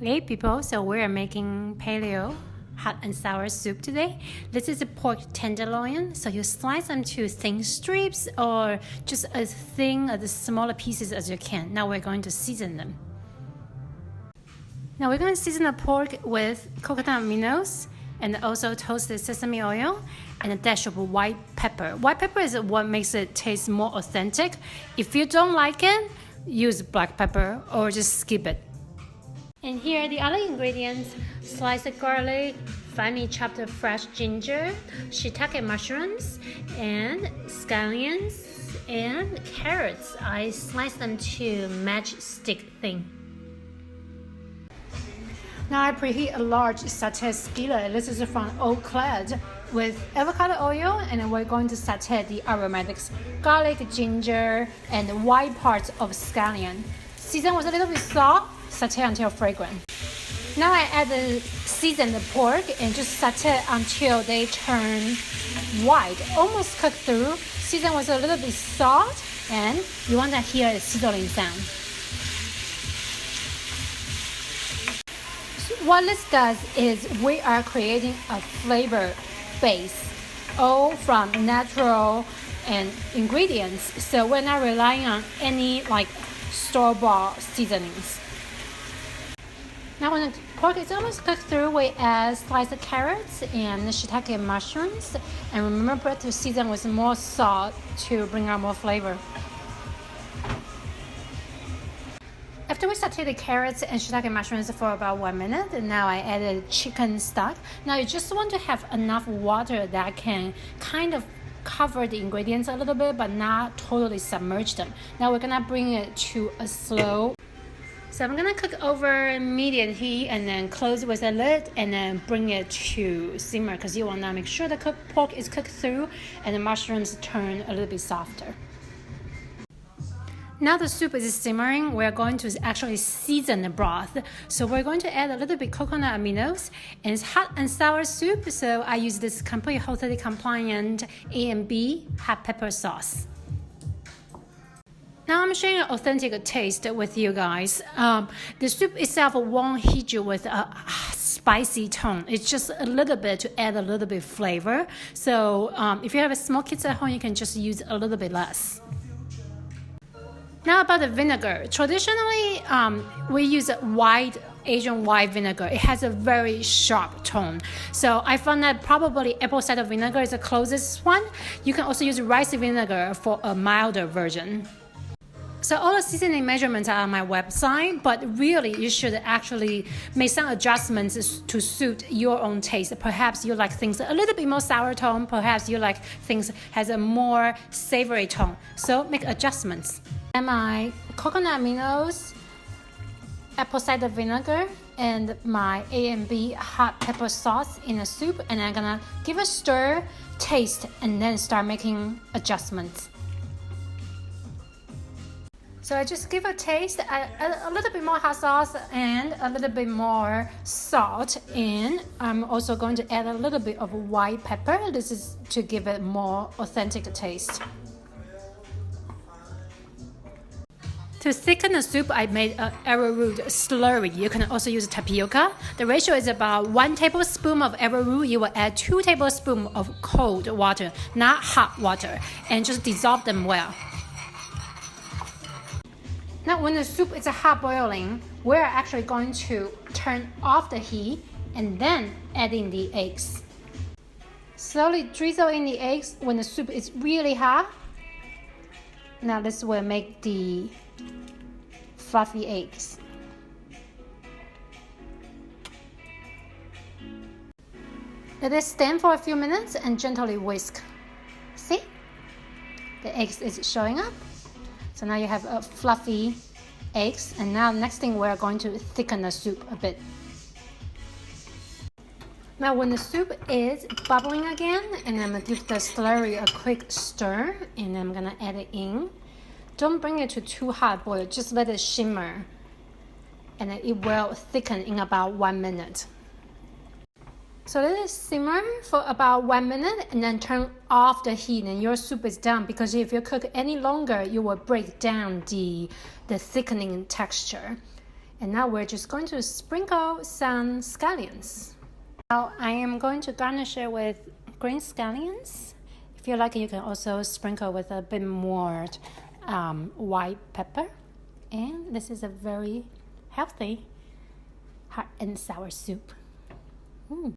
Hey people, so we're making paleo hot and sour soup today. This is a pork tenderloin, so you slice them to thin strips or just as thin as smaller pieces as you can. Now we're going to season them. Now we're going to season the pork with coconut aminos and also toasted sesame oil and a dash of white pepper. White pepper is what makes it taste more authentic. If you don't like it, use black pepper or just skip it. And here are the other ingredients: sliced garlic, finely chopped fresh ginger, shiitake mushrooms, and scallions, and carrots. I sliced them to matchstick thin. Now I preheat a large sauté skillet. This is from Whole30 with avocado oil, and we're going to sauté the aromatics: garlic, ginger, and white parts of scallion. Season with a little bit salt. Sauté until fragrant. Now I add the seasoned pork and just sauté until they turn white, almost cooked through. Season with a little bit salt, and you want to hear a sizzling sound. So what this does is we are creating a flavor base, all from natural and ingredients. So we're not relying on any store-bought seasonings. Now when the pork is almost cooked through, we add sliced carrots and shiitake mushrooms. And remember to season with more salt to bring out more flavor. After we saute the carrots and shiitake mushrooms for about 1 minute, and now I added chicken stock. Now you just want to have enough water that can kind of cover the ingredients a little bit, but not totally submerge them. Now we're gonna bring it to a slow. So I'm gonna cook over medium heat and then close with a lid and then bring it to simmer, because you wanna make sure the pork is cooked through and the mushrooms turn a little bit softer. Now the soup is simmering, we're going to actually season the broth. So we're going to add a little bit coconut aminos, and it's hot and sour soup, so I use this complete Whole30 compliant AIP hot pepper sauce. Now I'm sharing an authentic taste with you guys. The soup itself won't hit you with a spicy tone. It's just a little bit to add a little bit flavor. So if you have small kids at home, you can just use a little bit less. Now about the vinegar. Traditionally, we use Asian white vinegar. It has a very sharp tone. So I found that probably apple cider vinegar is the closest one. You can also use rice vinegar for a milder version. So all the seasoning measurements are on my website, but really you should actually make some adjustments to suit your own taste. Perhaps you like things a little bit more sour tone. Perhaps you like things has a more savory tone. So make adjustments. And my coconut aminos, apple cider vinegar, and my AIP hot pepper sauce in a soup, and I'm gonna give a stir, taste, and then start making adjustments. So I just give a taste, a little bit more hot sauce and a little bit more salt, and I'm also going to add a little bit of white pepper. This is to give it more authentic taste. To thicken the soup, I made an arrowroot slurry. You can also use tapioca. The ratio is about 1 tablespoon of arrowroot. You will add 2 tablespoons of cold water, not hot water, and just dissolve them well. Now when the soup is hot boiling, we're actually going to turn off the heat and then add in the eggs. Slowly drizzle in the eggs when the soup is really hot. Now this will make the fluffy eggs. Let it stand for a few minutes and gently whisk. See? The eggs is showing up. So now you have a fluffy eggs, and now next thing we're going to thicken the soup a bit. Now when the soup is bubbling again, and I'm gonna give the slurry a quick stir, and I'm gonna add it in. Don't bring it to too hot boil, just let it shimmer, and it will thicken in about 1 minute. So let it simmer for about 1 minute and then turn off the heat and your soup is done, because if you cook any longer, you will break down the thickening texture. And now we're just going to sprinkle some scallions. Now I am going to garnish it with green scallions. If you like, you can also sprinkle with a bit more white pepper. And this is a very healthy hot and sour soup.